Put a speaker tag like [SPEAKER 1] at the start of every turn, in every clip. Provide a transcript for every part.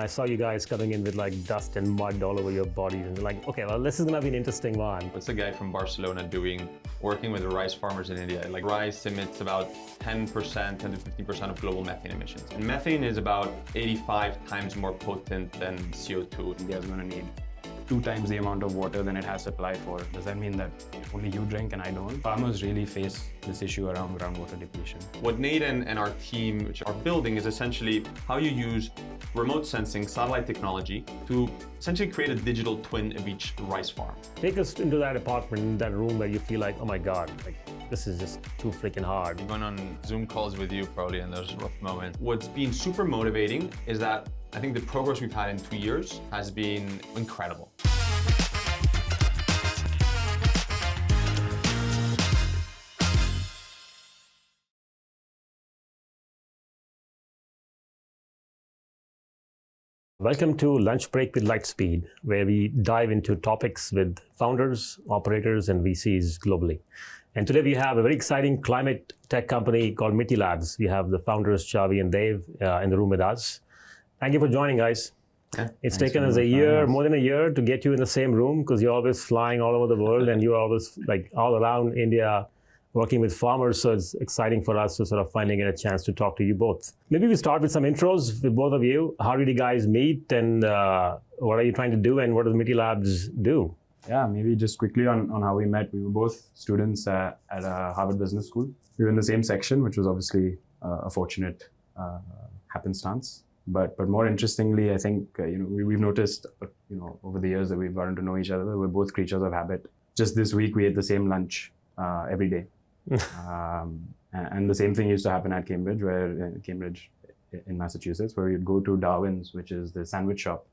[SPEAKER 1] I saw you guys coming in with like dust and mud all over your bodies and like, okay, well, this is gonna be an interesting one.
[SPEAKER 2] What's a guy from Barcelona doing working with the rice farmers in India? Like rice emits about 10% to 15% of global methane emissions. And methane is about 85 times more potent than CO2.
[SPEAKER 3] India is going to need 2 times the amount of water than it has supply for. Does that mean that only you drink and I don't? Farmers really face this issue around groundwater depletion.
[SPEAKER 2] What Nate and our team which are building is essentially how you use remote sensing satellite technology to essentially create a digital twin of each rice farm.
[SPEAKER 1] Take us into that apartment, that room where you feel like, oh my God, like this is just too freaking hard.
[SPEAKER 2] Going on Zoom calls with you probably in those rough moments. What's been super motivating is that I think the progress we've had in 2 years has been incredible.
[SPEAKER 1] Welcome to Lunchbreak with Lightspeed, where we dive into topics with founders, operators, and VCs globally. And today we have a very exciting climate tech company called Mitti Labs. We have the founders, Xavi and Dev, in the room with us. Thank you for joining, guys.
[SPEAKER 2] Yeah,
[SPEAKER 1] it's taken us a year, more than a year, to get you in the same room because you're always flying all over the world and you're always like all around India working with farmers. So it's exciting for us to sort of finally get a chance to talk to you both. Maybe we start with some intros with both of you. How did you guys meet and what are you trying to do and what does Mitti Labs do?
[SPEAKER 3] Yeah, maybe just quickly on how we met. We were both students at Harvard Business School. We were in the same section, which was obviously a fortunate happenstance. But more interestingly, I think we've noticed over the years that we've gotten to know each other. We're both creatures of habit. Just this week, we ate the same lunch every day, and the same thing used to happen at Cambridge, in Massachusetts, where we'd go to Darwin's, which is the sandwich shop.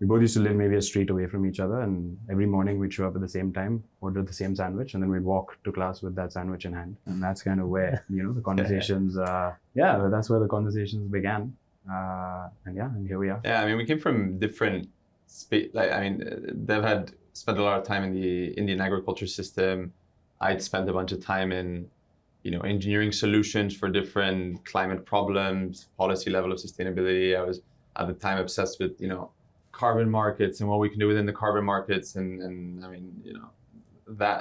[SPEAKER 3] We both used to live maybe a street away from each other, and every morning we'd show up at the same time, order the same sandwich, and then we'd walk to class with that sandwich in hand. And that's kind of where the conversations. That's where the conversations began. And here we are.
[SPEAKER 2] Yeah, I mean, we came from different space. Dev had spent a lot of time in the Indian agriculture system. I'd spent a bunch of time in, engineering solutions for different climate problems, policy level of sustainability. I was at the time obsessed with, carbon markets and what we can do within the carbon markets. And I mean,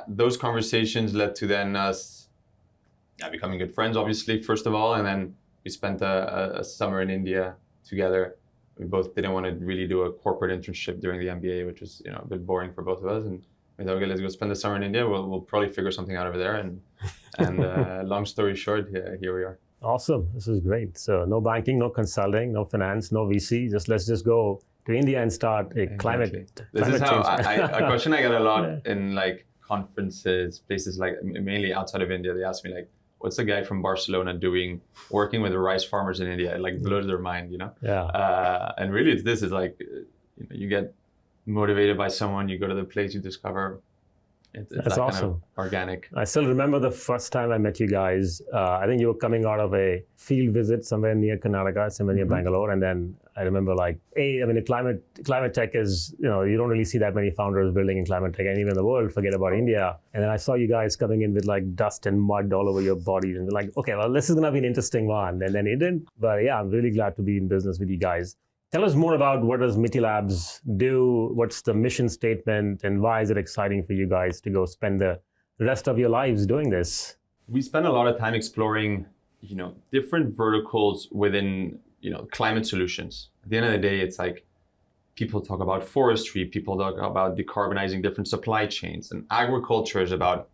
[SPEAKER 2] those conversations led to then us becoming good friends, obviously, first of all, and then we spent a summer in India together. We both didn't want to really do a corporate internship during the MBA, which was a bit boring for both of us. And we thought, okay, let's go spend the summer in India. We'll probably figure something out over there. And long story short, here we are.
[SPEAKER 1] Awesome. This is great. So no banking, no consulting, no finance, no VC. Let's just go to India and start a climate
[SPEAKER 2] This is how a question I get a lot
[SPEAKER 1] Yeah.
[SPEAKER 2] in like conferences, places like mainly outside of India. They ask me like, what's a guy from Barcelona doing working with the rice farmers in India? It like blows their mind,
[SPEAKER 1] Yeah.
[SPEAKER 2] And really it's like, you get motivated by someone, you go to the place, you discover it's
[SPEAKER 1] That's
[SPEAKER 2] that
[SPEAKER 1] awesome.
[SPEAKER 2] kind of organic.
[SPEAKER 1] I still remember the first time I met you guys. I think you were coming out of a field visit somewhere near Karnataka, somewhere near Bangalore. And then I remember the climate tech is, you don't really see that many founders building in climate tech, and even in the world, forget about India. And then I saw you guys coming in with like dust and mud all over your bodies and like, okay, well, this is going to be an interesting one. And then it didn't. But yeah, I'm really glad to be in business with you guys. Tell us more about what does Mitti Labs do? What's the mission statement and why is it exciting for you guys to go spend the rest of your lives doing this?
[SPEAKER 2] We spend a lot of time exploring, different verticals within, climate solutions. At the end of the day, it's like people talk about forestry, people talk about decarbonizing different supply chains, and agriculture is about,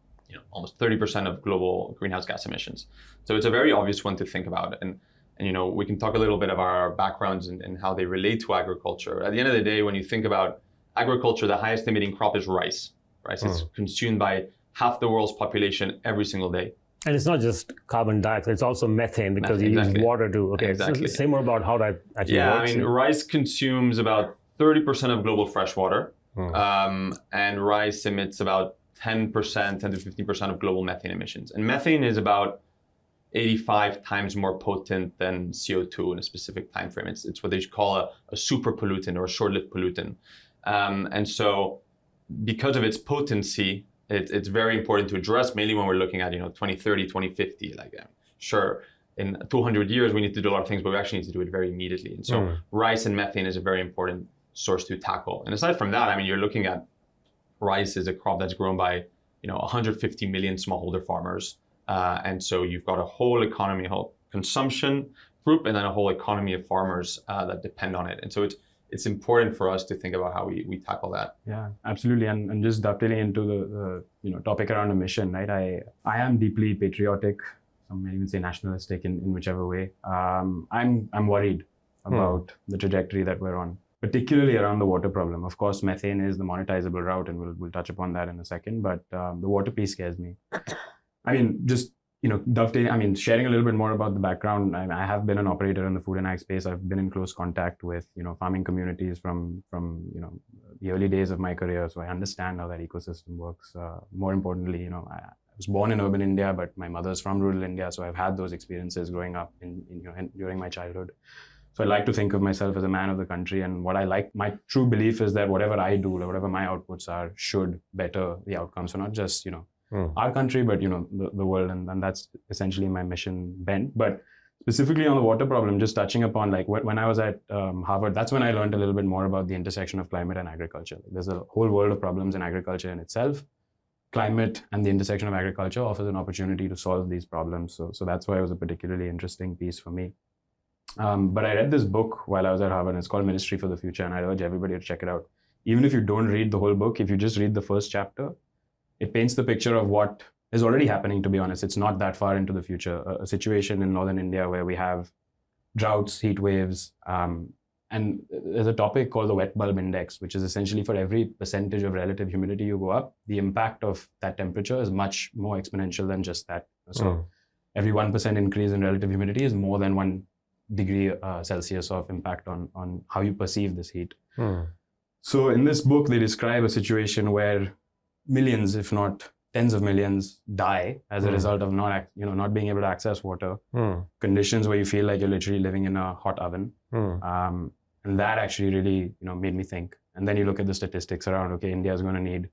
[SPEAKER 2] almost 30% of global greenhouse gas emissions. So it's a very obvious one to think about. And we can talk a little bit about our backgrounds and how they relate to agriculture. At the end of the day, when you think about agriculture, the highest emitting crop is rice. Rice is consumed by half the world's population every single day.
[SPEAKER 1] And it's not just carbon dioxide, it's also methane because you use water to, okay,
[SPEAKER 2] Exactly.
[SPEAKER 1] So say more about how that actually works.
[SPEAKER 2] Rice consumes about 30% of global fresh water, and rice emits about 10 to 15% of global methane emissions. And methane is about 85 times more potent than CO2 in a specific time frame. It's what they call a super pollutant or a short-lived pollutant. And so because of its potency, it's very important to address, mainly when we're looking at 2030, 2050. Sure, in 200 years, we need to do a lot of things, but we actually need to do it very immediately. And so rice and methane is a very important source to tackle. And aside from that, I mean, you're looking at rice as a crop that's grown by, 150 million smallholder farmers. And so you've got a whole economy, a whole consumption group, and then a whole economy of farmers that depend on it. And so it's important for us to think about how we tackle that.
[SPEAKER 3] Yeah, absolutely. And just dovetailing into the topic around a mission, right? I am deeply patriotic. Some may even say nationalistic in whichever way. I'm worried about the trajectory that we're on, particularly around the water problem. Of course, methane is the monetizable route, and we'll touch upon that in a second. But the water piece scares me. I mean, just dovetailing. I mean, sharing a little bit more about the background. I have been an operator in the food and ag space. I've been in close contact with farming communities from the early days of my career, so I understand how that ecosystem works. More importantly, I was born in urban India, but my mother's from rural India, so I've had those experiences growing up during my childhood. So I like to think of myself as a man of the country, and my true belief is that whatever I do, or whatever my outputs are, should better the outcomes. So not just our country, but the world, and that's essentially my mission bent. But specifically on the water problem, just touching upon when I was at Harvard, that's when I learned a little bit more about the intersection of climate and agriculture. There's a whole world of problems in agriculture in itself. Climate and the intersection of agriculture offers an opportunity to solve these problems. So that's why it was a particularly interesting piece for me. But I read this book while I was at Harvard, and it's called Ministry for the Future, and I urge everybody to check it out. Even if you don't read the whole book, if you just read the first chapter, it paints the picture of what is already happening, to be honest. It's not that far into the future. A situation in northern India where we have droughts, heat waves, and there's a topic called the wet bulb index, which is essentially for every percentage of relative humidity you go up, the impact of that temperature is much more exponential than just that. So every 1% increase in relative humidity is more than 1 degree Celsius of impact on how you perceive this heat. So in this book, they describe a situation where millions, if not tens of millions, die as a result of not being able to access water. Conditions where you feel like you're literally living in a hot oven. And that actually really made me think. And then you look at the statistics around, okay, India is going to need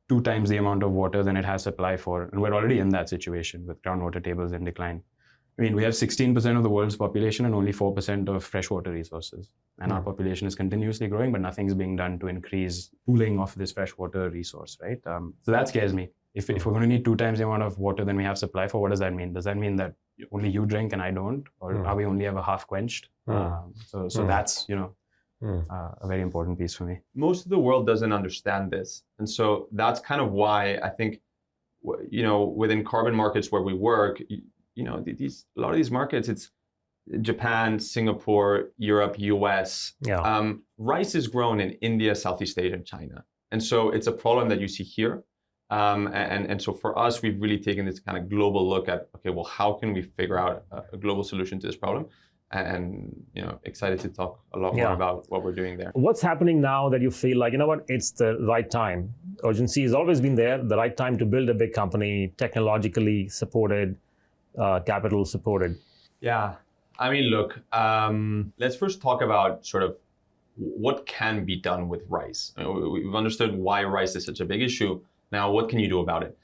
[SPEAKER 3] 2 times the amount of water than it has supply for. And we're already in that situation with groundwater tables in decline. I mean, we have 16% of the world's population and only 4% of freshwater resources. And our population is continuously growing, but nothing's being done to increase pooling of this freshwater resource, right? So that scares me. If we're going to need 2 times the amount of water than we have supply for, what does that mean? Does that mean that only you drink and I don't? Or are we only ever half quenched? So that's, a very important piece for me.
[SPEAKER 2] Most of the world doesn't understand this. And so that's kind of why I think, within carbon markets where we work, a lot of these markets, it's Japan, Singapore, Europe, US. Rice is grown in India, Southeast Asia, and China. And so it's a problem that you see here. And so for us, we've really taken this kind of global look at, okay, well, how can we figure out a global solution to this problem? And excited to talk a lot more about what we're doing there.
[SPEAKER 1] What's happening now that you feel like, it's the right time? Urgency has always been there, the right time to build a big company, technologically supported, capital supported.
[SPEAKER 2] Yeah, I mean, look, let's first talk about sort of what can be done with rice. We've understood why rice is such a big issue. Now, what can you do about it?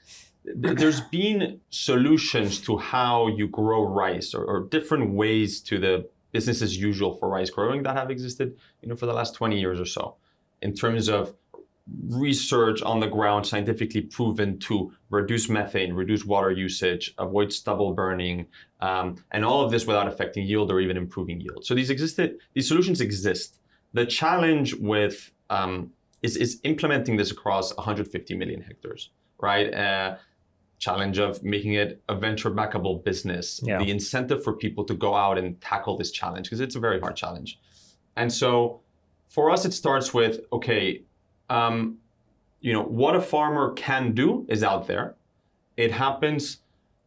[SPEAKER 2] There's been solutions to how you grow rice, or different ways to the business as usual for rice growing that have existed, for the last 20 years or so, in terms of research on the ground, scientifically proven to reduce methane, reduce water usage, avoid stubble burning, and all of this without affecting yield or even improving yield. So these solutions exist. The challenge with is implementing this across 150 million hectares, right? Challenge of making it a venture backable business, the incentive for people to go out and tackle this challenge, because it's a very hard challenge. And so for us, it starts with, okay, what a farmer can do is out there. It happens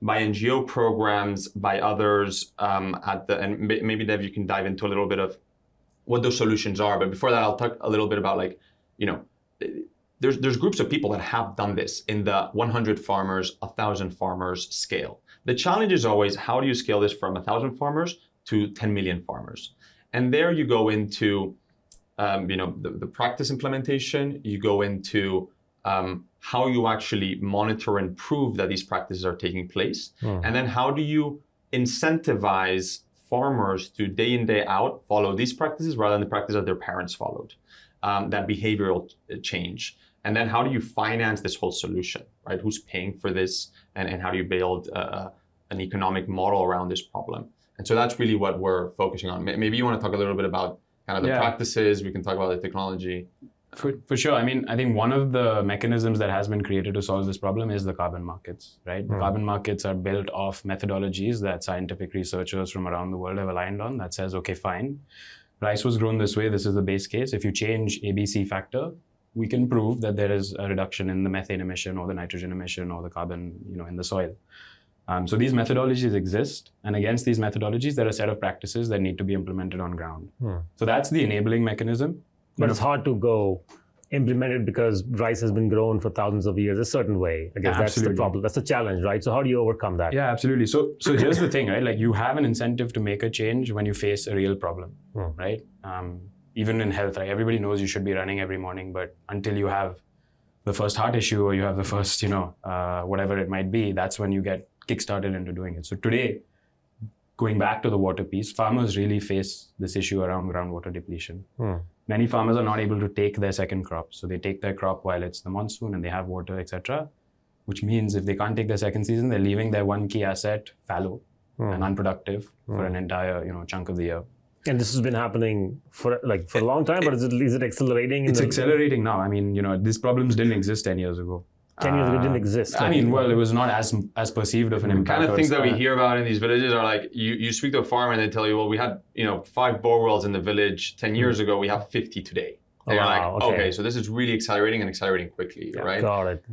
[SPEAKER 2] by NGO programs, by others, and maybe Dev, you can dive into a little bit of what those solutions are. But before that, I'll talk a little bit about there's groups of people that have done this in the 100 farmers, 1,000 farmers scale. The challenge is always, how do you scale this from 1,000 farmers to 10 million farmers? And there you go into the practice implementation, you go into how you actually monitor and prove that these practices are taking place. And then how do you incentivize farmers to day in, day out follow these practices rather than the practices that their parents followed, that behavioral change. And then how do you finance this whole solution, right? Who's paying for this, and how do you build an economic model around this problem? And so that's really what we're focusing on. Maybe you want to talk a little bit about kind of the practices. We can talk about the technology.
[SPEAKER 3] For sure. I mean, I think one of the mechanisms that has been created to solve this problem is the carbon markets, right? The carbon markets are built off methodologies that scientific researchers from around the world have aligned on that says, okay, fine, rice was grown this way. This is the base case. If you change ABC factor, we can prove that there is a reduction in the methane emission or the nitrogen emission or the carbon, in the soil. So these methodologies exist, and against these methodologies, there are a set of practices that need to be implemented on ground. So that's the enabling mechanism.
[SPEAKER 1] But it's hard to go implement it because rice has been grown for thousands of years a certain way. I guess that's the problem. That's the challenge, right? So how do you overcome that?
[SPEAKER 3] Yeah, absolutely. So here's the thing, right? Like, you have an incentive to make a change when you face a real problem, right? Even in health, right? Everybody knows you should be running every morning, but until you have the first heart issue or you have the first, whatever it might be, that's when you get kickstarted into doing it. So today, going back to the water piece, farmers really face this issue around groundwater depletion. Many farmers are not able to take their second crop. So they take their crop while it's the monsoon and they have water, etc. Which means if they can't take their second season, they're leaving their one key asset fallow and unproductive for an entire chunk of the year.
[SPEAKER 1] And this has been happening for a long time, but is it accelerating?
[SPEAKER 3] It's accelerating now. I mean, these problems didn't exist 10 years ago.
[SPEAKER 1] 10 years ago didn't exist.
[SPEAKER 3] I mean, well, it was not as perceived of an impact.
[SPEAKER 2] Kind of things that we hear about in these villages are like, you speak to a farmer and they tell you, well, we had 5 bore wells in the village 10 years ago, we have 50 today. And you're like, okay, so this is really accelerating and accelerating quickly, right?
[SPEAKER 1] Got it.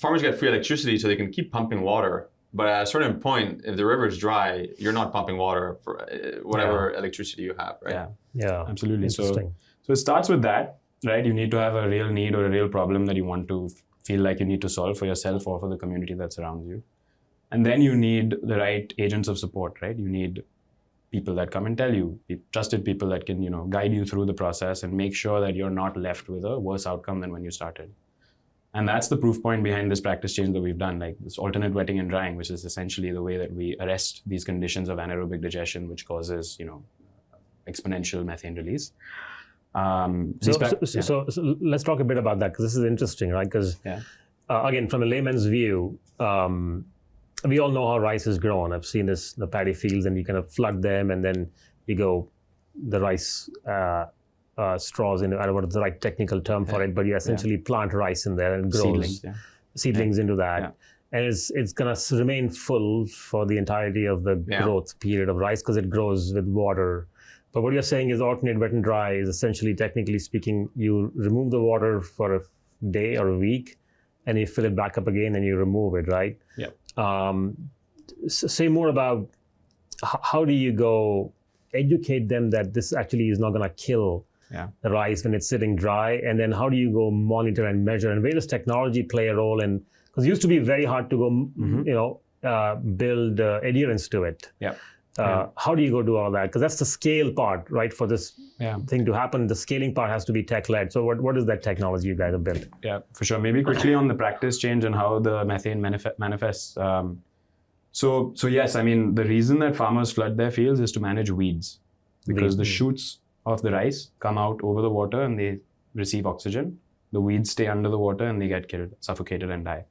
[SPEAKER 2] Farmers get free electricity so they can keep pumping water. But at a certain point, if the river is dry, you're not pumping water for whatever electricity you have, right?
[SPEAKER 3] Yeah, absolutely. So it starts with that, right? You need to have a real need or a real problem that you want to feel like you need to solve for yourself or for the community that surrounds you. And then you need the right agents of support, right? You need people that come and tell you, trusted people that can, guide you through the process and make sure that you're not left with a worse outcome than when you started. And that's the proof point behind this practice change that we've done, like this alternate wetting and drying, which is essentially the way that we arrest these conditions of anaerobic digestion, which causes, exponential methane release.
[SPEAKER 1] So let's talk a bit about that, because this is interesting, right? Because again, from a layman's view, we all know how rice is grown. I've seen the paddy fields, and you kind of flood them, and then you go the rice straws in. I don't know what the right technical term for it, but you essentially plant rice in there and it grows seedlings into that. And it's going to remain full for the entirety of the growth period of rice because it grows with water. But what you're saying is alternate wet and dry is essentially, technically speaking, you remove the water for a day or a week and you fill it back up again and you remove it, right? Say more about how do you go educate them that this actually is not going to kill the rice when it's sitting dry, and then how do you go monitor and measure, and where does technology play a role in? Because it used to be very hard to go, build adherence to it. How do you go do all that? Because that's the scale part, right? For this thing to happen, the scaling part has to be tech-led. So what is that technology you guys have built?
[SPEAKER 3] Yeah, for sure. Maybe quickly on the practice change and how the methane manifests. So yes, I mean, the reason that farmers flood their fields is to manage weeds, because the shoots of the rice come out over the water and they receive oxygen. The weeds stay under the water and they get killed, suffocated and die.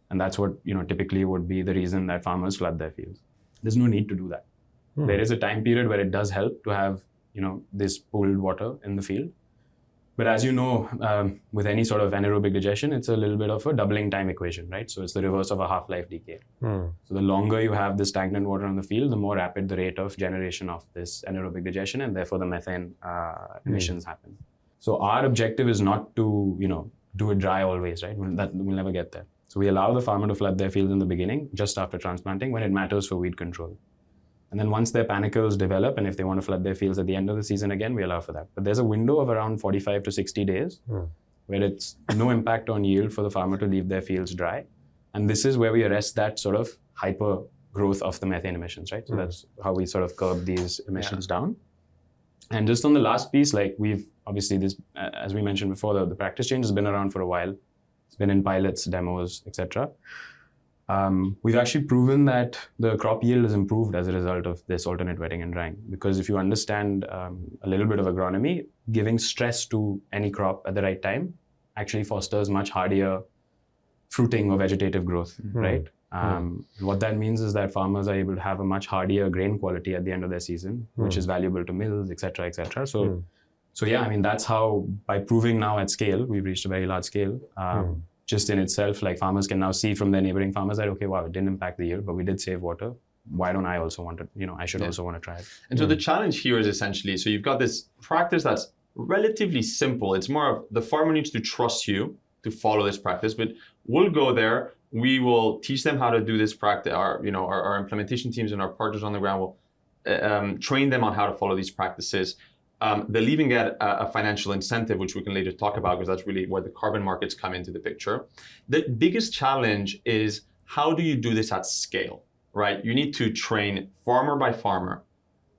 [SPEAKER 3] And that's what, typically would be the reason that farmers flood their fields. There's no need to do that. There is a time period where it does help to have, this pooled water in the field. But as you know, with any sort of anaerobic digestion, it's a little bit of a doubling time equation, right? So it's the reverse of a half-life decay. So the longer you have this stagnant water on the field, the more rapid the rate of generation of this anaerobic digestion, and therefore the methane emissions happen. So our objective is not to, do it dry always, right? We'll never get there. So we allow the farmer to flood their fields in the beginning, just after transplanting, when it matters for weed control. And then once their panicles develop, and if they want to flood their fields at the end of the season again, we allow for that. But there's a window of around 45 to 60 days where it's no impact on yield for the farmer to leave their fields dry. And this is where we arrest that sort of hyper growth of the methane emissions, right? So that's how we sort of curb these emissions down. And just on the last piece, like we've obviously this, as we mentioned before, the practice change has been around for a while. It's been in pilots, demos, etc. We've actually proven that the crop yield is improved as a result of this alternate wetting and drying. Because if you understand a little bit of agronomy, giving stress to any crop at the right time actually fosters much hardier fruiting or vegetative growth, right? What that means is that farmers are able to have a much hardier grain quality at the end of their season, which is valuable to mills, etc., etc. So yeah, I mean, that's how, by proving now at scale, we've reached a very large scale. Just in itself, like farmers can now see from their neighboring farmers that, okay, wow, it didn't impact the yield, but we did save water. Why don't I also want to, I should also want to try it.
[SPEAKER 2] And so the challenge here is essentially, so you've got this practice that's relatively simple. It's more of the farmer needs to trust you to follow this practice, but we'll go there. We will teach them how to do this practice. Our implementation teams and our partners on the ground will train them on how to follow these practices. They'll even get a financial incentive, which we can later talk about, because that's really where the carbon markets come into the picture. The biggest challenge is, how do you do this at scale, right? You need to train farmer by farmer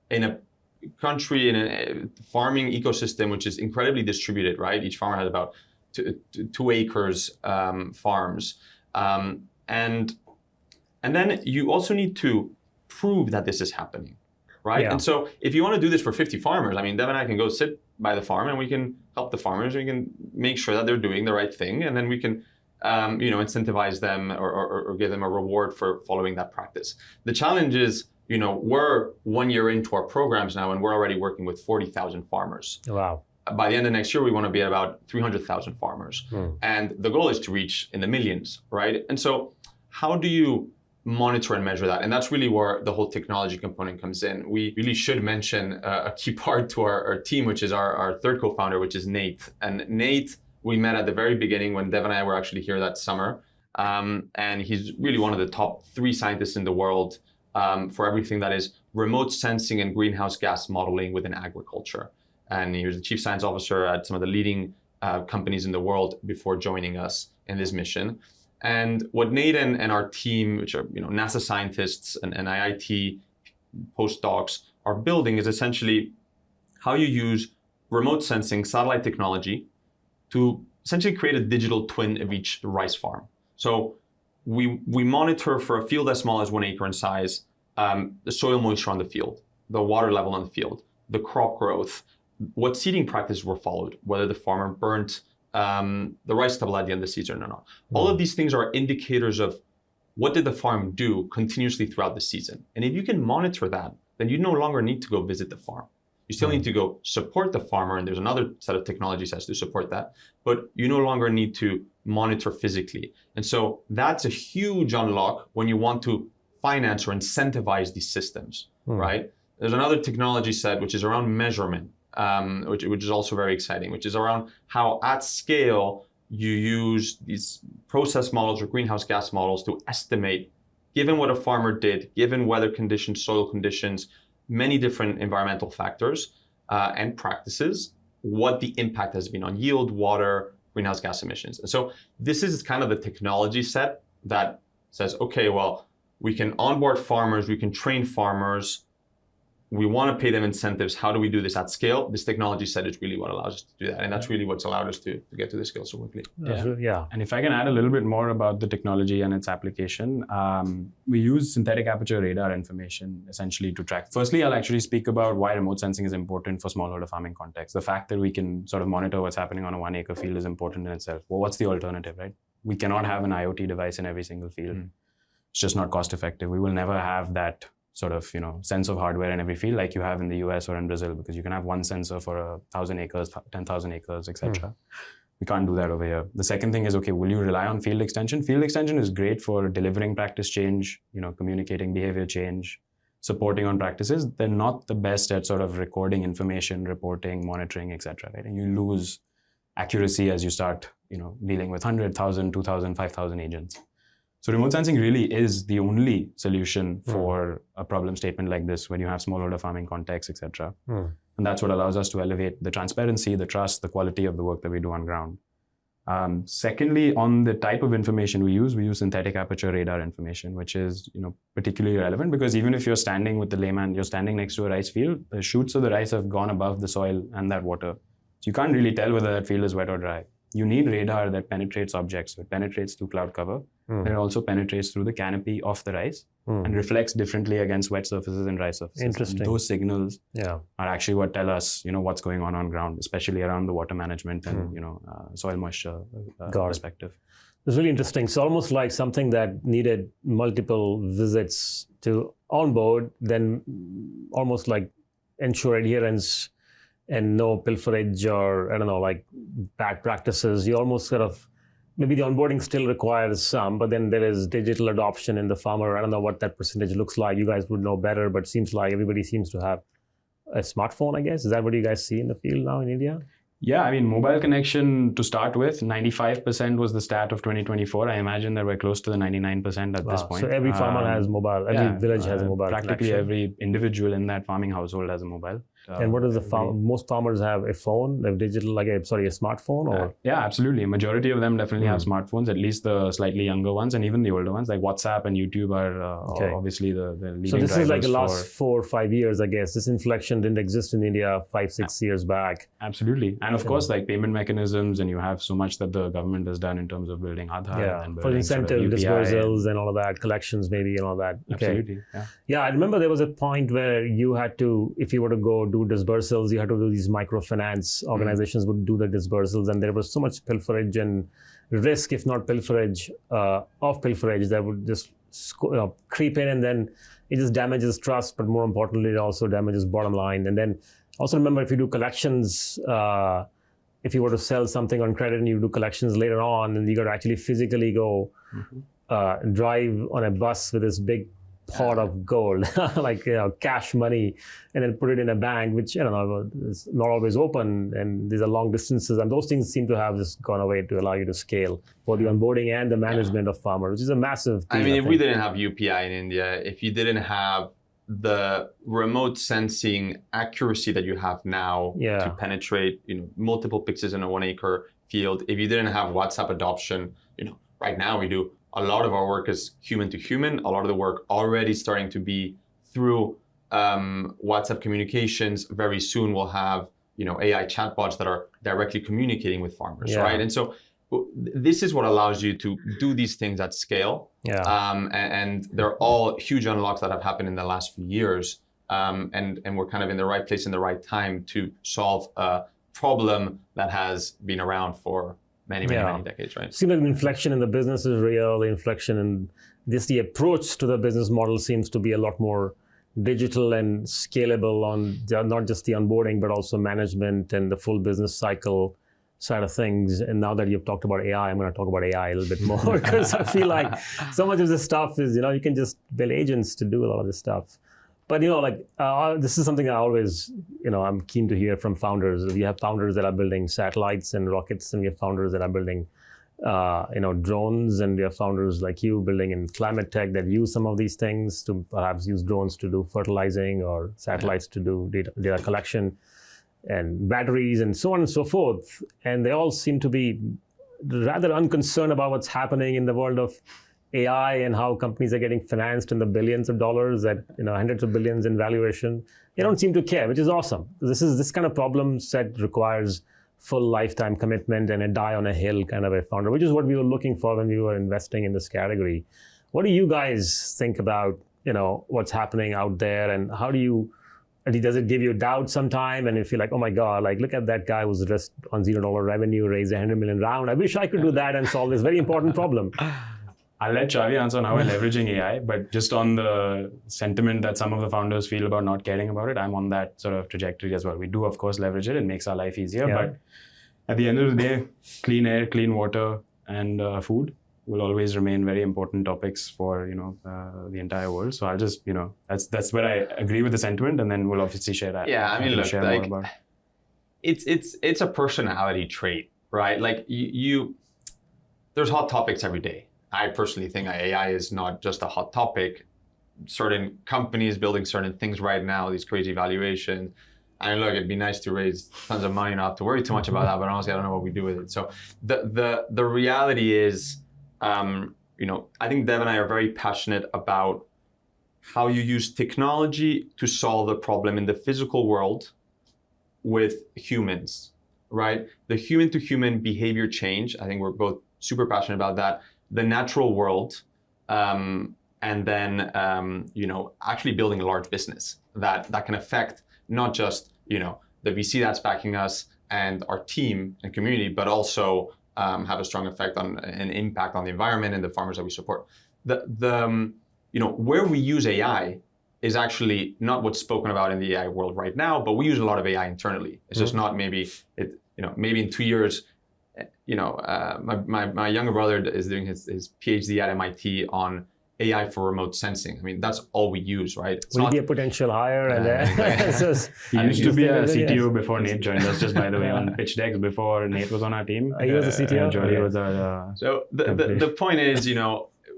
[SPEAKER 2] in a country, in a farming ecosystem, which is incredibly distributed, right? Each farmer has about 2 acres farms. And then you also need to prove that this is happening. Right.
[SPEAKER 1] Yeah.
[SPEAKER 2] And so if you want to do this for 50 farmers, I mean, Dev and I can go sit by the farm and we can help the farmers. We can make sure that they're doing the right thing. And then we can, incentivize them or give them a reward for following that practice. The challenge is, we're 1 year into our programs now, and we're already working with 40,000 farmers.
[SPEAKER 1] Wow.
[SPEAKER 2] By the end of next year, we want to be at about 300,000 farmers. And the goal is to reach in the millions, right? And so how do you monitor and measure that? And that's really where the whole technology component comes in. We really should mention a key part to our team, which is our third co-founder, which is Nate. And Nate, we met at the very beginning when Dev and I were actually here that summer. And he's really one of the top 3 scientists in the world for everything that is remote sensing and greenhouse gas modeling within agriculture. And he was the chief science officer at some of the leading companies in the world before joining us in this mission. And what Nate and our team, which are NASA scientists and IIT postdocs, are building is essentially how you use remote sensing satellite technology to essentially create a digital twin of each rice farm. So we monitor for a field as small as 1 acre in size, the soil moisture on the field, the water level on the field, the crop growth, what seeding practices were followed, whether the farmer burnt the rice stubble at the end of the season or not. All of these things are indicators of what did the farm do continuously throughout the season. And if you can monitor that, then you no longer need to go visit the farm. You still need to go support the farmer, and there's another set of technology sets to support that, but you no longer need to monitor physically. And so that's a huge unlock when you want to finance or incentivize these systems, right? There's another technology set which is around measurement, which is also very exciting, which is around how at scale you use these process models or greenhouse gas models to estimate, given what a farmer did, given weather conditions, soil conditions, many different environmental factors and practices, what the impact has been on yield, water, greenhouse gas emissions. And so this is kind of the technology set that says, okay, well, we can onboard farmers, we can train farmers, we want to pay them incentives. How do we do this at scale? This technology set is really what allows us to do that. And that's really what's allowed us to get to this scale so quickly.
[SPEAKER 1] Yeah.
[SPEAKER 3] And if I can add a little bit more about the technology and its application, we use synthetic aperture radar information essentially to track. Firstly, I'll actually speak about why remote sensing is important for smallholder farming context. The fact that we can sort of monitor what's happening on a 1 acre field is important in itself. Well, what's the alternative, right? We cannot have an IoT device in every single field. It's just not cost effective. We will never have that sort of, sense of hardware in every field like you have in the US or in Brazil, because you can have one sensor for 1,000 acres, 10,000 acres, etc. We can't do that over here. The second thing is, okay, will you rely on field extension? Field extension is great for delivering practice change, communicating behavior change, supporting on practices. They're not the best at sort of recording information, reporting, monitoring, etc. Right? And you lose accuracy as you start, dealing with 100,000, 2,000, 5,000 agents. So remote sensing really is the only solution for a problem statement like this when you have smallholder farming contexts, etc. And that's what allows us to elevate the transparency, the trust, the quality of the work that we do on ground. Secondly, on the type of information we use synthetic aperture radar information, which is particularly relevant because even if you're standing with the layman, you're standing next to a rice field, the shoots of the rice have gone above the soil and that water. So you can't really tell whether that field is wet or dry. you need radar that penetrates objects. So it penetrates through cloud cover, and it also penetrates through the canopy of the rice and reflects differently against wet surfaces and dry surfaces.
[SPEAKER 1] Interesting.
[SPEAKER 3] And those signals
[SPEAKER 1] Yeah.
[SPEAKER 3] are actually what tell us, what's going on ground, especially around the water management and soil moisture perspective.
[SPEAKER 1] It's really interesting. So almost like something that needed multiple visits to onboard, then almost like ensure adherence and no pilferage or, I don't know, like bad practices. You almost sort of, maybe the onboarding still requires some, but then there is digital adoption in the farmer. I don't know what that percentage looks like. You guys would know better, but it seems like everybody seems to have a smartphone, I guess. Is that what you guys see in the field now in India?
[SPEAKER 3] Yeah, I mean, mobile connection to start with, 95% was the stat of 2024. I imagine that we're close to the 99% at this point.
[SPEAKER 1] So every farmer has mobile, every village has a mobile
[SPEAKER 3] practically
[SPEAKER 1] connection.
[SPEAKER 3] Every individual in that farming household has a mobile.
[SPEAKER 1] And what does most farmers have a phone, a digital, a smartphone? Or
[SPEAKER 3] yeah, absolutely. Majority of them definitely have smartphones, at least the slightly younger ones, and even the older ones, like WhatsApp and YouTube are obviously the leading
[SPEAKER 1] So this is like the
[SPEAKER 3] drivers
[SPEAKER 1] last 4 or 5 years, I guess. This inflection didn't exist in India 5-6 years back.
[SPEAKER 3] Absolutely. And of course, like payment mechanisms, and you have so much that the government has done in terms of building Aadhaar and
[SPEAKER 1] for
[SPEAKER 3] building
[SPEAKER 1] incentive
[SPEAKER 3] sort of UPI
[SPEAKER 1] dispersals and all of that, collections maybe and all that. Okay.
[SPEAKER 3] Absolutely.
[SPEAKER 1] Yeah, I remember there was a point where you had to, if you were to go do dispersals, you had to do these microfinance organizations would do the dispersals, and there was so much pilferage and risk, if not pilferage, of pilferage that would just creep in, and then it just damages trust, but more importantly, it also damages bottom line. And then also remember, if you do collections, if you were to sell something on credit and you do collections later on, and you got to actually physically go drive on a bus with this big pot of gold, like cash money, and then put it in a bank, which I don't know, is not always open, and these are long distances, and those things seem to have just gone away to allow you to scale for the onboarding and the management of farmers, which is a massive piece,
[SPEAKER 2] I mean, if we didn't have UPI in India, if you didn't have the remote sensing accuracy that you have now to penetrate, multiple pixels in a 1 acre field, if you didn't have WhatsApp adoption, right now we do a lot of our work is human to human. A lot of the work already starting to be through WhatsApp communications. Very soon we'll have AI chatbots that are directly communicating with farmers, right? And so this is what allows you to do these things at scale. And they're all huge unlocks that have happened in the last few years. And we're kind of in the right place in the right time to solve a problem that has been around for many decades, right?
[SPEAKER 1] Seems like the inflection in the business is real. The inflection in the approach to the business model seems to be a lot more digital and scalable on not just the onboarding, but also management and the full business cycle side of things. And now that you've talked about AI, I'm going to talk about AI a little bit more because I feel like so much of this stuff is, you can just build agents to do a lot of this stuff. But this is something I always, I'm keen to hear from founders. We have founders that are building satellites and rockets, and we have founders that are building, drones, and we have founders like you building in climate tech that use some of these things to perhaps use drones to do fertilizing or satellites to do data collection and batteries and so on and so forth. And they all seem to be rather unconcerned about what's happening in the world of AI and how companies are getting financed in the billions of dollars at hundreds of billions in valuation. They don't seem to care, which is awesome. This kind of problem set requires full lifetime commitment and a die on a hill kind of a founder, which is what we were looking for when we were investing in this category. What do you guys think about what's happening out there, and how does it give you doubt sometime? And if you're like, oh my God, like look at that guy who's just on $0 revenue, raised $100 million round. I wish I could do that and solve this very important problem.
[SPEAKER 3] I'll let Xavi answer on how we're leveraging AI, but just on the sentiment that some of the founders feel about not caring about it, I'm on that sort of trajectory as well. We do, of course, leverage it. It makes our life easier, but at the end of the day, clean air, clean water, and food will always remain very important topics for the entire world. So I'll just that's where I agree with the sentiment, and then we'll obviously share that.
[SPEAKER 2] Yeah, I mean, look, like it's a personality trait, right? Like there's hot topics every day. I personally think AI is not just a hot topic. Certain companies building certain things right now, these crazy valuations. And look, it'd be nice to raise tons of money, not have to worry too much about that, but honestly, I don't know what we do with it. So the reality is, I think Dev and I are very passionate about how you use technology to solve a problem in the physical world with humans. right? The human-to-human behavior change. I think we're both super passionate about that. The natural world, and then actually building a large business that can affect not just the VC that's backing us and our team and community, but also have a strong effect on an impact on the environment and the farmers that we support. Where we use AI is actually not what's spoken about in the AI world right now, but we use a lot of AI internally. It's just not maybe in 2 years, my younger brother is doing his PhD at MIT on AI for remote sensing. I mean, that's all we use, right?
[SPEAKER 1] Will he be a potential hire? And
[SPEAKER 3] he used to be a CTO before Nate joined us, just by the way, on pitch decks before Nate was on our team.
[SPEAKER 1] He was a CTO?
[SPEAKER 3] Jody was our...
[SPEAKER 2] So the point is,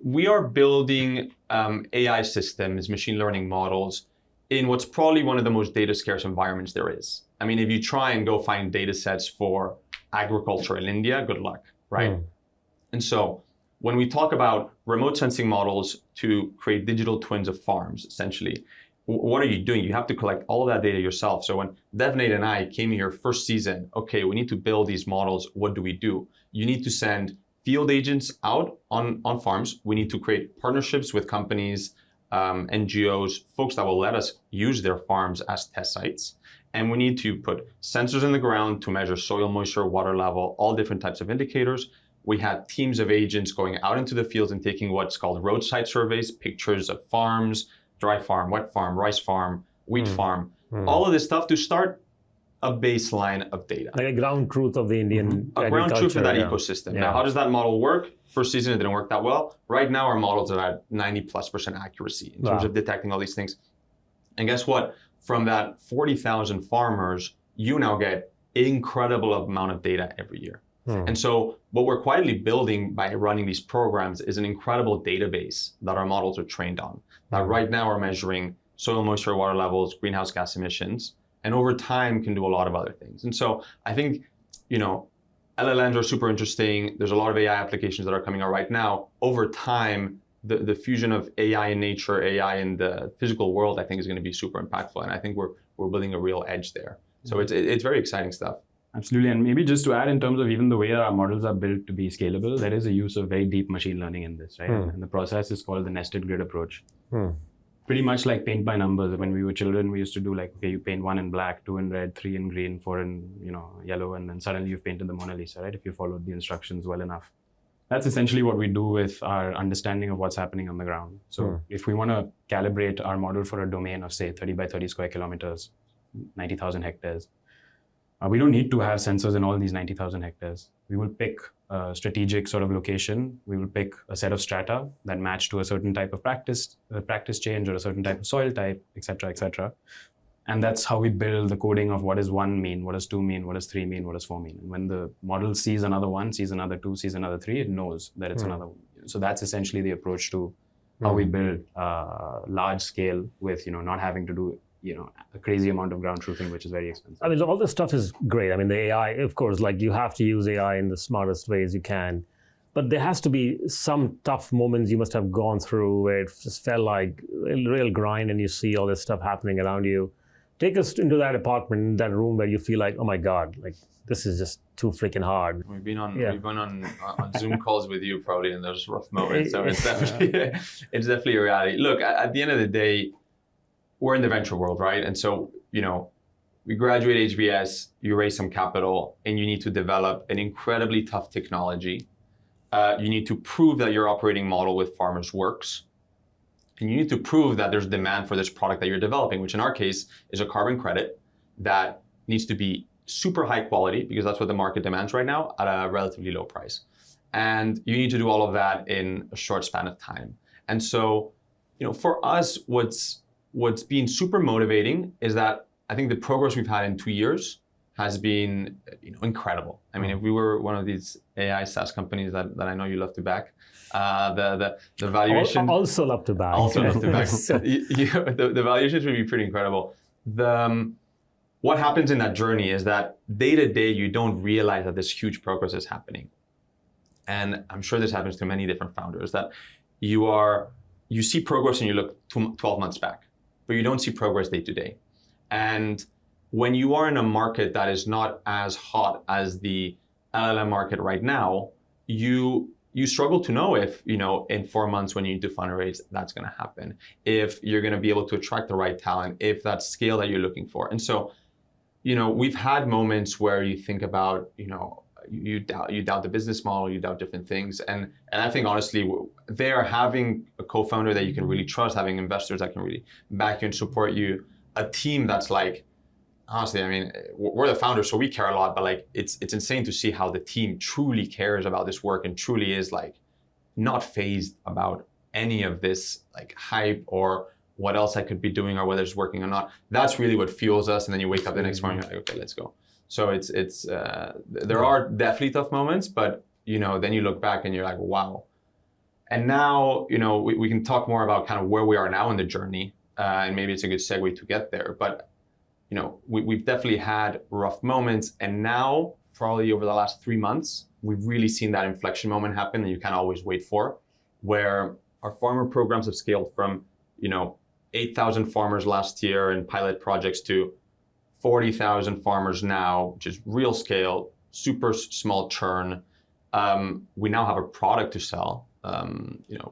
[SPEAKER 2] we are building AI systems, machine learning models in what's probably one of the most data scarce environments there is. I mean, if you try and go find data sets for agriculture in India, good luck, right? And so when we talk about remote sensing models to create digital twins of farms, essentially, what are you doing? You have to collect all of that data yourself. So when Dev, Nate, and I came here first season, okay, we need to build these models. What do? You need to send field agents out on farms. We need to create partnerships with companies, NGOs, folks that will let us use their farms as test sites. And we need to put sensors in the ground to measure soil moisture, water level, all different types of indicators. We had teams of agents going out into the fields and taking what's called roadside surveys, pictures of farms, dry farm, wet farm, rice farm, wheat farm, all of this stuff to start a baseline of data.
[SPEAKER 1] Like a ground truth of the Indian
[SPEAKER 2] A ground truth of that ecosystem. Now, how does that model work? First season, it didn't work that well. Right now, our models are at 90+% accuracy in terms of detecting all these things. And guess what? From that 40,000 farmers, you now get incredible amount of data every year. And so what we're quietly building by running these programs is an incredible database that our models are trained on. That right now are measuring soil moisture, water levels, greenhouse gas emissions, and over time can do a lot of other things. And so I think, LLMs are super interesting. There's a lot of AI applications that are coming out right now. Over time, the fusion of AI in nature, AI in the physical world, I think is going to be super impactful. And I think we're building a real edge there. So it's very exciting stuff.
[SPEAKER 3] Absolutely. And maybe just to add, in terms of even the way our models are built to be scalable, there is a use of very deep machine learning in this, right? And the process is called the nested grid approach. Pretty much like paint by numbers. When we were children, we used to do like, okay, you paint 1 in black, 2 in red, 3 in green, 4 in yellow, and then suddenly you've painted the Mona Lisa, right? If you followed the instructions well enough. That's essentially what we do with our understanding of what's happening on the ground. So if we want to calibrate our model for a domain of, say, 30 by 30 square kilometers, 90,000 hectares, we don't need to have sensors in all these 90,000 hectares. We will pick a strategic sort of location. We will pick a set of strata that match to a certain type of practice change or a certain type of soil type, et cetera, et cetera. And that's how we build the coding of what does 1 mean, what does 2 mean, what does 3 mean, what does 4 mean. And when the model sees another 1, sees another 2, sees another 3, it knows that it's another 1. So that's essentially the approach to how we build large scale with, not having to do a crazy amount of ground truthing, which is very expensive.
[SPEAKER 1] I mean, all this stuff is great. I mean, the AI, of course, like you have to use AI in the smartest ways you can. But there has to be some tough moments you must have gone through where it just felt like a real grind and you see all this stuff happening around you. Take us into that apartment, that room where you feel like, oh my God, like this is just too freaking hard.
[SPEAKER 2] We've been on Zoom calls with you probably in those rough moments. So it's definitely a reality. Look, at the end of the day, we're in the venture world, right? And so, we graduate HBS, you raise some capital, and you need to develop an incredibly tough technology. You need to prove that your operating model with farmers works. And you need to prove that there's demand for this product that you're developing, which in our case is a carbon credit that needs to be super high quality because that's what the market demands right now at a relatively low price. And you need to do all of that in a short span of time. And so, for us, what's been super motivating is that I think the progress we've had in 2 years has been incredible. I mean, if we were one of these AI SaaS companies that I know you love to back, the valuation...
[SPEAKER 1] Also love to back.
[SPEAKER 2] Also love to back. The valuations would be pretty incredible. What happens in that journey is that day to day, you don't realize that this huge progress is happening. And I'm sure this happens to many different founders, that you see progress and you look 12 months back, but you don't see progress day to day. And when you are in a market that is not as hot as the LLM market right now, you struggle to know if, in 4 months when you need to fundraise, that's going to happen. If you're going to be able to attract the right talent, if that scale that you're looking for. And so, we've had moments where you think about, you doubt the business model, you doubt different things. And I think honestly, there having a co-founder that you can really trust, having investors that can really back you and support you, a team that's like, honestly, I mean, we're the founders, so we care a lot, but like, it's insane to see how the team truly cares about this work and truly is like not fazed about any of this like hype or what else I could be doing or whether it's working or not. That's really what fuels us. And then you wake up the next morning, you're like, okay, let's go. So there are definitely tough moments, but then you look back and you're like, wow. And now, we can talk more about kind of where we are now in the journey, and maybe it's a good segue to get there. But we've definitely had rough moments, and now probably over the last 3 months, we've really seen that inflection moment happen that you kind of always wait for, where our farmer programs have scaled from 8,000 farmers last year in pilot projects to 40,000 farmers now, which is real scale, super small churn. We now have a product to sell.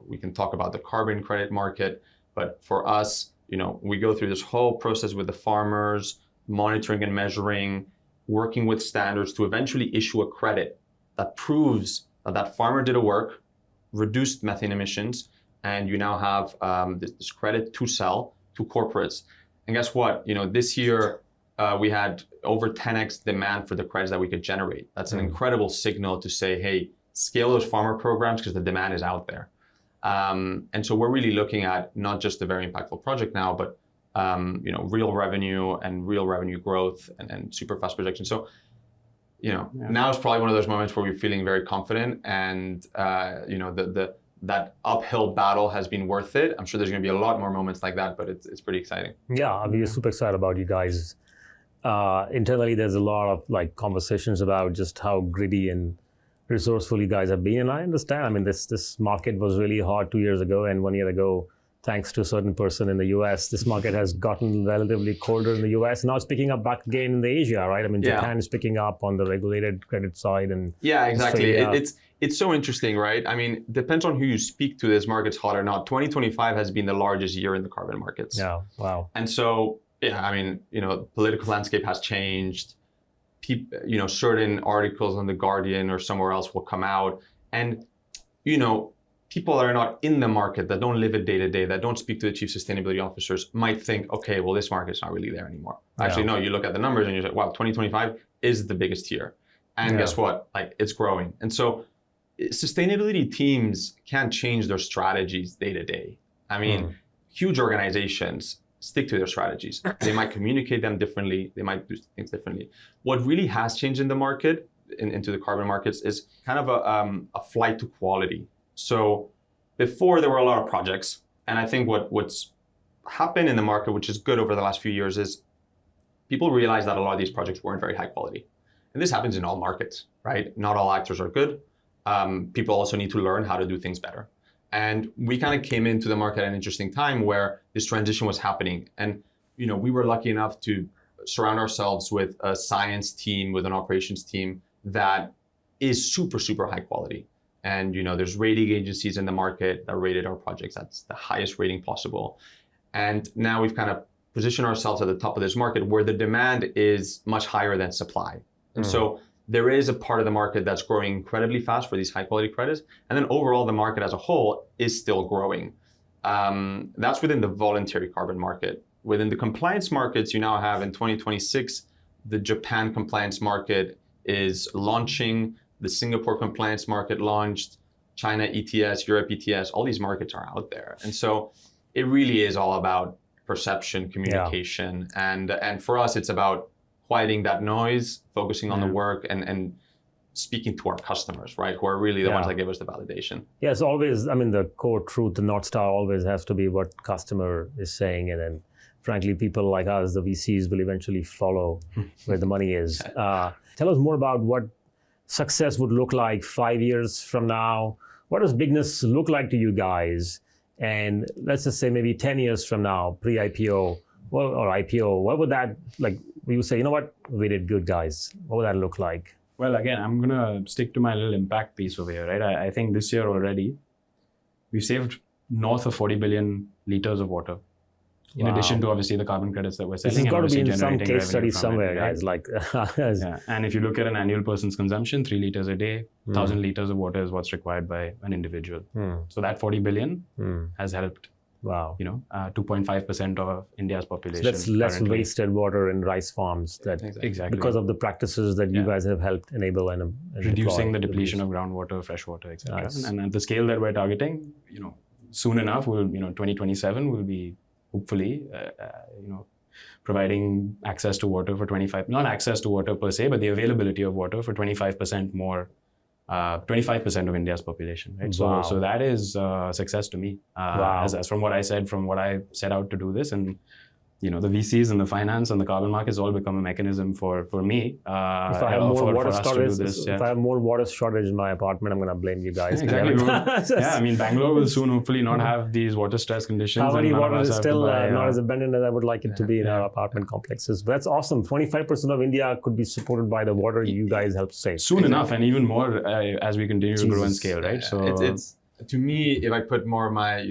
[SPEAKER 2] We can talk about the carbon credit market, but for us, we go through this whole process with the farmers, monitoring and measuring, working with standards to eventually issue a credit that proves that that farmer did a work, reduced methane emissions, and you now have this credit to sell to corporates. And guess what? This year, we had over 10x demand for the credits that we could generate. That's an incredible signal to say, hey, scale those farmer programs because the demand is out there. And so we're really looking at not just a very impactful project now, but real revenue and real revenue growth and super fast projection. So, now is probably one of those moments where we're feeling very confident, and that uphill battle has been worth it. I'm sure there's going to be a lot more moments like that, but it's pretty exciting.
[SPEAKER 1] Yeah, I mean, we're super excited about you guys. Internally, there's a lot of like conversations about just how gritty and resourceful you guys have been, and I understand. I mean, this market was really hard 2 years ago, and 1 year ago, thanks to a certain person in the US, this market has gotten relatively colder in the US. Now it's picking up back again in the Asia, right? I mean, Japan is picking up on the regulated credit side, and
[SPEAKER 2] yeah, exactly. It's so interesting, right? I mean, depends on who you speak to. This market's hot or not. 2025 has been the largest year in the carbon markets.
[SPEAKER 1] Yeah, wow.
[SPEAKER 2] And so, yeah, I mean, political landscape has changed. Certain articles on The Guardian or somewhere else will come out, and people that are not in the market, that don't live it day to day, that don't speak to the chief sustainability officers, might think, okay, well, this market's not really there anymore. Actually, no, you look at the numbers and you're like, wow, 2025 is the biggest year, and guess what? Like, it's growing. And so, sustainability teams can't change their strategies day to day. I mean, huge organizations stick to their strategies. They might communicate them differently. They might do things differently. What really has changed in the market, into the carbon markets, is kind of a flight to quality. So before, there were a lot of projects. And I think what's happened in the market, which is good over the last few years, is people realize that a lot of these projects weren't very high quality. And this happens in all markets, right? Not all actors are good. People also need to learn how to do things better. And we kind of came into the market at an interesting time where this transition was happening. And, we were lucky enough to surround ourselves with a science team, with an operations team that is super, super high quality. And, there's rating agencies in the market that rated our projects. That's the highest rating possible. And now we've kind of positioned ourselves at the top of this market where the demand is much higher than supply. And so there is a part of the market that's growing incredibly fast for these high quality credits. And then overall, the market as a whole is still growing. That's within the voluntary carbon market. Within the compliance markets, you now have in 2026, the Japan compliance market is launching, the Singapore compliance market launched, China ETS, Europe ETS, all these markets are out there. And so it really is all about perception, communication. And for us, it's about quieting that noise, focusing on the work, and speaking to our customers, right? Who are really the ones that give us the validation.
[SPEAKER 1] Yeah, it's always, I mean, the core truth, the North Star always has to be what customer is saying. And then frankly, people like us, the VCs, will eventually follow where the money is. Tell us more about what success would look like 5 years from now. What does bigness look like to you guys? And let's just say maybe 10 years from now, pre-IPO or IPO, what would that, like, you say, you know what, we did good, guys? What would that look like?
[SPEAKER 3] Well, again, I'm going to stick to my little impact piece over here, right? I think this year already, we've saved north of 40 billion liters of water. In addition to obviously the carbon credits that we're selling.
[SPEAKER 1] This has got to be in some
[SPEAKER 3] generating
[SPEAKER 1] case study
[SPEAKER 3] revenue from
[SPEAKER 1] somewhere,
[SPEAKER 3] it, right?
[SPEAKER 1] guys. Like,
[SPEAKER 3] Yeah. And if you look at an annual person's consumption, 3 liters a day, 1,000 liters of water is what's required by an individual. So that 40 billion has helped,
[SPEAKER 1] wow,
[SPEAKER 3] 2.5% of India's population.
[SPEAKER 1] So that's less
[SPEAKER 3] currently.
[SPEAKER 1] wasted water in rice farms that
[SPEAKER 3] Exactly.
[SPEAKER 1] because of the practices that you guys have helped enable and
[SPEAKER 3] reducing
[SPEAKER 1] deploy.
[SPEAKER 3] the depletion of groundwater, fresh water, etc.
[SPEAKER 1] Nice.
[SPEAKER 3] And at the scale that we're targeting, soon enough, 2027 will be hopefully, providing access to water for 25, not access to water per se, but the availability of water for 25% more, 25% of India's population, right?
[SPEAKER 1] Wow.
[SPEAKER 3] So that is success to me,
[SPEAKER 1] Wow.
[SPEAKER 3] as from what I said, from what I set out to do this. And the VCs and the finance and the carbon markets all become a mechanism for me.
[SPEAKER 1] If I have more water shortage, if I have more water shortage in my apartment, I'm going to blame you guys.
[SPEAKER 3] Exactly. Yeah, I mean, Bangalore will soon hopefully not have these water stress conditions.
[SPEAKER 1] Harmony water is still not as abundant as I would like it to be in our apartment complexes. But that's awesome. 25% of India could be supported by the water you guys help save.
[SPEAKER 3] Soon enough, and even more as we continue to grow and scale, right? So
[SPEAKER 2] it's to me, if I put more of my,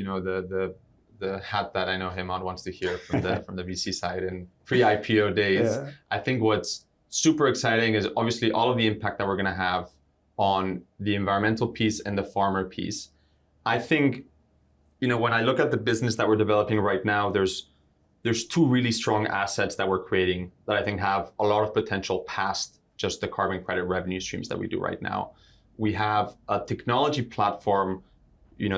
[SPEAKER 2] the hat that I know Hemant wants to hear from the VC side and pre-IPO days, I think what's super exciting is obviously all of the impact that we're going to have on the environmental piece and the farmer piece. I think, when I look at the business that we're developing right now, there's 2 really strong assets that we're creating that I think have a lot of potential past just the carbon credit revenue streams that we do right now. We have a technology platform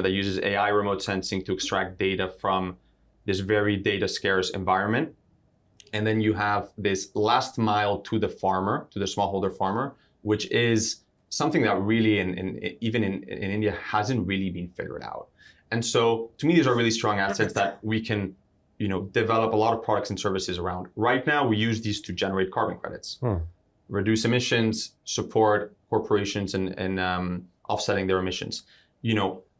[SPEAKER 2] that uses AI remote sensing to extract data from this very data scarce environment. And then you have this last mile to the farmer, to the smallholder farmer, which is something that really, even in India, hasn't really been figured out. And so to me, these are really strong assets that we can develop a lot of products and services around. Right now, we use these to generate carbon credits, reduce emissions, support corporations in offsetting their emissions.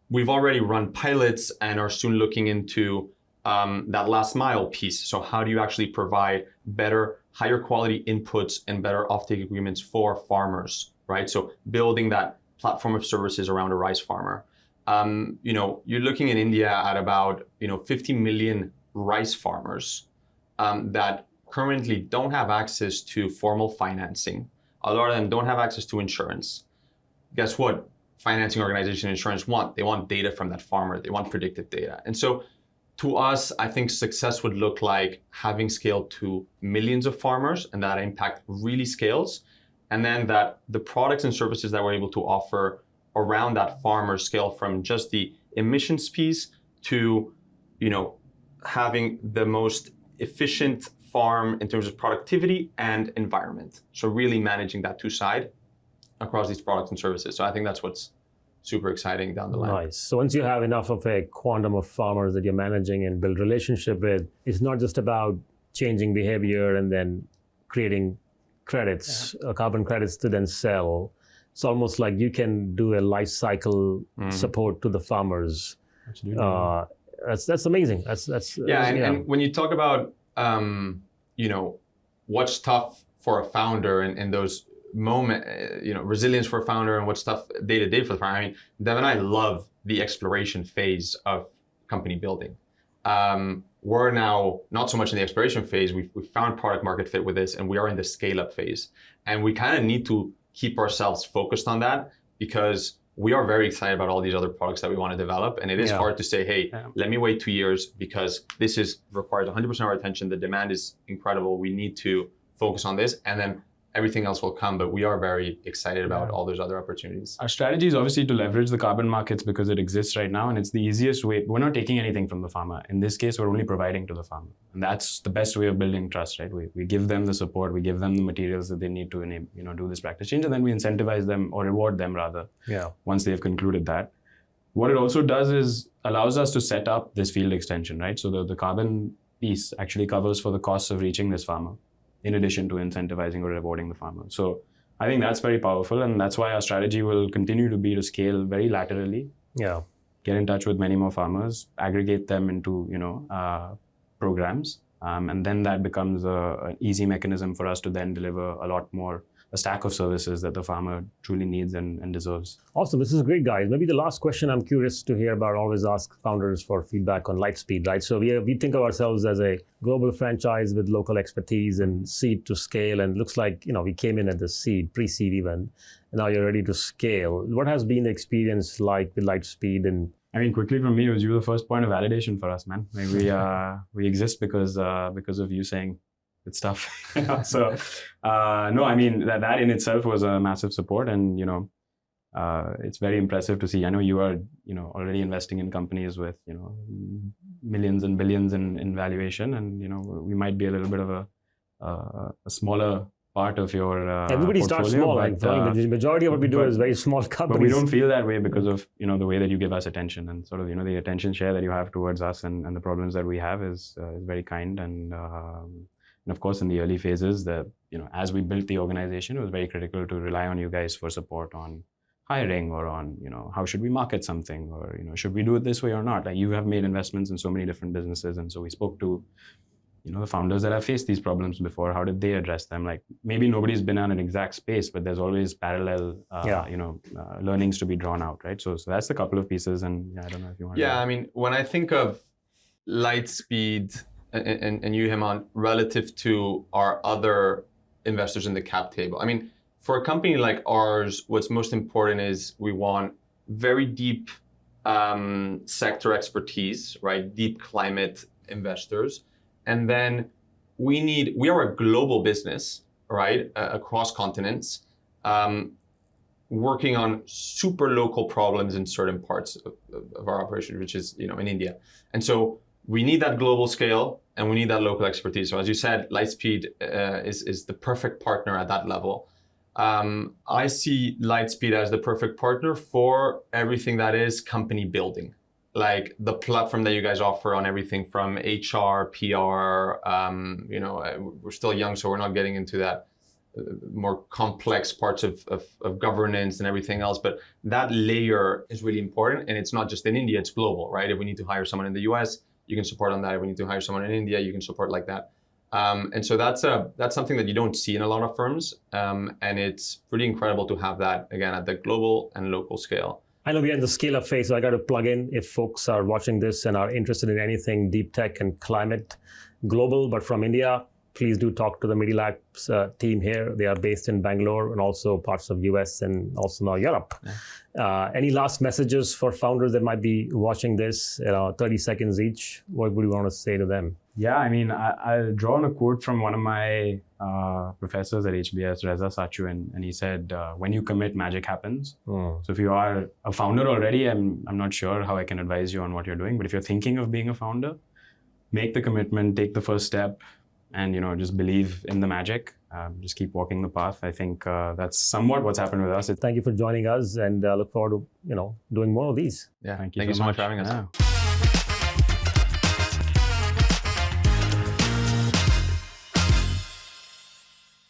[SPEAKER 2] We've already run pilots and are soon looking into that last mile piece. So how do you actually provide better, higher quality inputs and better offtake agreements for farmers, right? So building that platform of services around a rice farmer. You're looking in India at about 50 million rice farmers that currently don't have access to formal financing. A lot of them don't have access to insurance. Guess what? Financing organization insurance want. They want data from that farmer. They want predictive data. And so to us, I think success would look like having scaled to millions of farmers and that impact really scales. And then that the products and services that we're able to offer around that farmer scale from just the emissions piece to, having the most efficient farm in terms of productivity and environment. So really managing that 2-side across these products and services. So I think that's what's super exciting down the line.
[SPEAKER 1] Nice. So once you have enough of a quantum of farmers that you're managing and build relationship with, it's not just about changing behavior and then creating credits, carbon credits to then sell. It's almost like you can do a life cycle support to the farmers.
[SPEAKER 3] absolutely.
[SPEAKER 1] That's amazing.
[SPEAKER 2] And when you talk about what's tough for a founder and those moment, resilience for a founder and what's tough day to day for the founder. I mean, Dev and I love the exploration phase of company building. We're now not so much in the exploration phase. We've found product market fit with this, and we are in the scale up phase. And we kind of need to keep ourselves focused on that because we are very excited about all these other products that we want to develop. And it is hard to say, hey, let me wait 2 years because this requires 100% of our attention. The demand is incredible. We need to focus on this. And then everything else will come, but we are very excited about all those other opportunities.
[SPEAKER 3] Our strategy is obviously to leverage the carbon markets because it exists right now and it's the easiest way. We're not taking anything from the farmer. In this case, we're only providing to the farmer. And that's the best way of building trust, right? We give them the support, we give them the materials that they need to do this practice change, and then we incentivize them or reward them rather once they've concluded that. What it also does is allows us to set up this field extension, right? So the carbon piece actually covers for the costs of reaching this farmer, in addition to incentivizing or rewarding the farmer. So I think that's very powerful, and that's why our strategy will continue to be to scale very laterally. Get in touch with many more farmers, aggregate them into programs, And then that becomes an easy mechanism for us to then deliver a lot more, a stack of services that the farmer truly needs and deserves.
[SPEAKER 1] Awesome. This is great, guys. Maybe the last question I'm curious to hear about, always ask founders for feedback on Lightspeed, right? So we think of ourselves as a global franchise with local expertise and seed to scale. And it looks like, we came in at the seed, pre-seed even, and now you're ready to scale. What has been the experience like with Lightspeed? And
[SPEAKER 3] I mean, quickly from me, you were the first point of validation for us, man. Like we exist because of you saying good stuff. So no, I mean that in itself was a massive support, and it's very impressive to see. I know you are already investing in companies with millions and billions in valuation, and we might be a little bit of a smaller part of your
[SPEAKER 1] everybody starts small. The majority of what we do is very small companies.
[SPEAKER 3] But we don't feel that way because of the way that you give us attention, and sort of the attention share that you have towards us and the problems that we have is very kind. And of course, in the early phases, as we built the organization, it was very critical to rely on you guys for support on hiring or on how should we market something, or should we do it this way or not. Like, you have made investments in so many different businesses, and so we spoke to the founders that have faced these problems before. How did they address them? Like, maybe nobody's been on an exact space, but there's always parallel, learnings to be drawn out, right? So that's a couple of pieces, and I don't know if you want.
[SPEAKER 2] Yeah, I mean, when I think of Lightspeed and you, Hemant, relative to our other investors in the cap table, I mean, for a company like ours, what's most important is we want very deep sector expertise, right? Deep climate investors. And then we are a global business, right? Across continents, working on super local problems in certain parts of our operation, which is, in India. And so we need that global scale and we need that local expertise. So as you said, Lightspeed is the perfect partner at that level. I see Lightspeed as the perfect partner for everything that is company building. Like the platform that you guys offer on everything from HR, PR, we're still young, so we're not getting into that more complex parts of governance and everything else. But that layer is really important. And it's not just in India, it's global, right? If we need to hire someone in the US, you can support on that. If we need to hire someone in India, you can support like that. And so that's something that you don't see in a lot of firms. And it's pretty incredible to have that, again, at the global and local scale.
[SPEAKER 1] I know we're in the scale-up phase, so I got to plug in if folks are watching this and are interested in anything deep tech and climate global, but from India, please do talk to the Mitti Labs team here. They are based in Bangalore and also parts of US and also now Europe. Yeah. Any last messages for founders that might be watching this, 30 seconds each? What would you want to say to them?
[SPEAKER 3] Yeah, I mean, I'll draw on a quote from one of my professors at HBS, Reza Sachu, and he said, when you commit, magic happens. So if you are a founder already, I'm not sure how I can advise you on what you're doing, but if you're thinking of being a founder, make the commitment, take the first step, and just believe in the magic. Just keep walking the path. I think that's somewhat what's happened with us.
[SPEAKER 1] Thank you for joining us, and look forward to doing more of these.
[SPEAKER 2] Yeah, thank you so much for having us. Yeah.